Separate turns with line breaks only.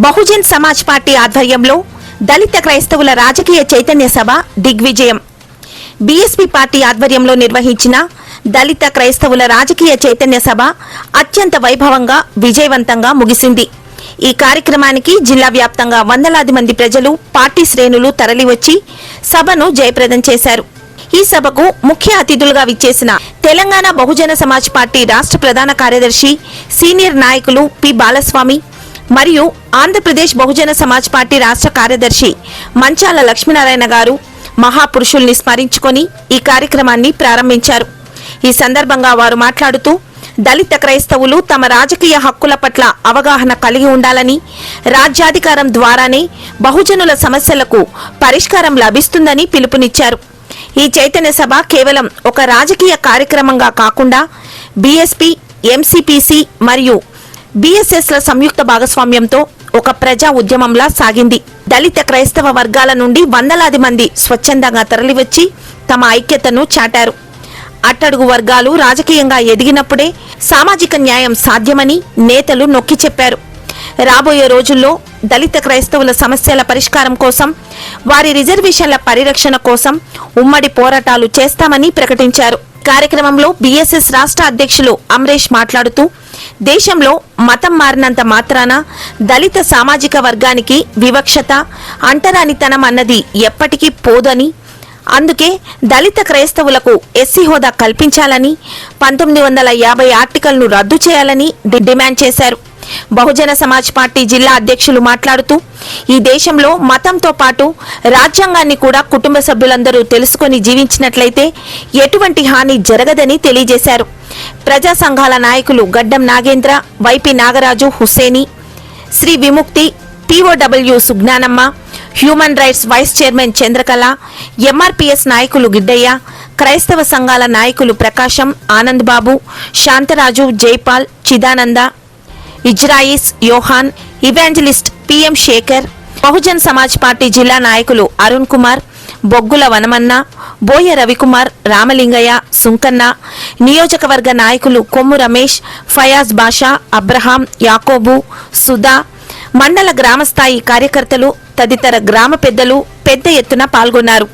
Bahujan Samaj party ఆధ్వర్యంలో దళిత క్రైస్తవుల రాజకీయ చైతన్య సభ దిగ్విజయం. బీఎస్పీ పార్టీ ఆధ్వర్యంలో నిర్వహించిన దళిత క్రైస్తవుల రాజకీయ చైతన్య సభ అత్యంత వైభవంగా విజయవంతంగా ముగిసింది. ఈ కార్యక్రమానికి జిల్లా వ్యాప్తంగా వందలాది మంది ప్రజలు, పార్టీ శ్రేణులు తరలివచ్చి సభను జయప్రదం చేశారు. ఈ సభకు ముఖ్య అతిథులుగా విచ్చేసిన తెలంగాణ బహుజన సమాజ్ పార్టీ రాష్ట్ర ప్రధాన కార్యదర్శి, సీనియర్ నాయకులు పి బాలస్వామి మరియు ఆంధ్రప్రదేశ్ బహుజన సమాజ్ పార్టీ రాష్ట్ర కార్యదర్శి మంచాల లక్ష్మీనారాయణ గారు మహాపురుషుల్ని స్మరించుకొని ఈ కార్యక్రమాన్ని ప్రారంభించారు. ఈ సందర్భంగా వారు మాట్లాడుతూ, దళిత క్రైస్తవులు తమ రాజకీయ హక్కుల పట్ల అవగాహన కలిగి ఉండాలని, రాజ్యాధికారం ద్వారానే బహుజనుల సమస్యలకు పరిష్కారం లభిస్తుందని పిలుపునిచ్చారు. ఈ చైతన్య సభ కేవలం ఒక రాజకీయ కార్యక్రమంగా కాకుండా బీఎస్పీ, ఎంసీపీసీ మరియు బీఎస్ఎస్ల సంయుక్త భాగస్వామ్యంతో ఒక ప్రజా ఉద్యమంలా సాగింది. దళిత క్రైస్తవ వర్గాల నుండి వందలాది మంది స్వచ్ఛందంగా తరలివచ్చి తమ ఐక్యతను చాటారు. అట్టడుగు వర్గాలు రాజకీయంగా ఎదిగినప్పుడే సామాజిక న్యాయం సాధ్యమని నేతలు నొక్కి చెప్పారు. రాబోయే రోజుల్లో దళిత క్రైస్తవుల సమస్యల పరిష్కారం కోసం, వారి రిజర్వేషన్ల పరిరక్షణ కోసం ఉమ్మడి పోరాటాలు చేస్తామని ప్రకటించారు. కార్యక్రమంలో బీఎస్ఎస్ రాష్ట్ర అధ్యక్షులు అమరేష్ మాట్లాడుతూ, దేశంలో మతం మారినంత మాత్రాన దళిత సామాజిక వర్గానికి వివక్షత, అంటరానితనం అన్నది ఎప్పటికీ పోదని, అందుకే దళిత క్రైస్తవులకు ఎస్సీ హోదా కల్పించాలని, 1950 ఆర్టికల్ను రద్దు చేయాలని డిమాండ్ చేశారు. బహుజన సమాజ్ పార్టీ జిల్లా అధ్యక్షులు మాట్లాడుతూ, ఈ దేశంలో మతంతో పాటు రాజ్యాంగాన్ని కూడా కుటుంబ సభ్యులందరూ తెలుసుకుని జీవించినట్లయితే ఎటువంటి హాని జరగదని తెలియజేశారు. ప్రజా సంఘాల నాయకులు Gaddam Nagendra, YP Nagaraju, Husseini, Sri Vimukthi, POW Sujnanamma, human rights vice chairman Chandrakala, MRPS నాయకులు గిడ్డయ్య, క్రైస్తవ సంఘాల నాయకులు ప్రకాశం, ఆనంద్ బాబు, శాంతరాజు, జైపాల్, చిదానంద, ఇజ్రాయిస్, Yohan, evangelist PM Shekar, Bahujan Samaj party జిల్లా నాయకులు అరుణ్ కుమార్, బొగ్గుల వనమన్న, బోయ రవికుమార్, రామలింగయ్య, సుంకన్న, నియోజకవర్గ నాయకులు కొమ్ము రమేష్, ఫయాజ్ బాషా, అబ్రహాం, యాకోబు, సుధా, మండల గ్రామస్థాయి కార్యకర్తలు తదితర గ్రామ పెద్దలు పెద్ద ఎత్తున పాల్గొన్నారు.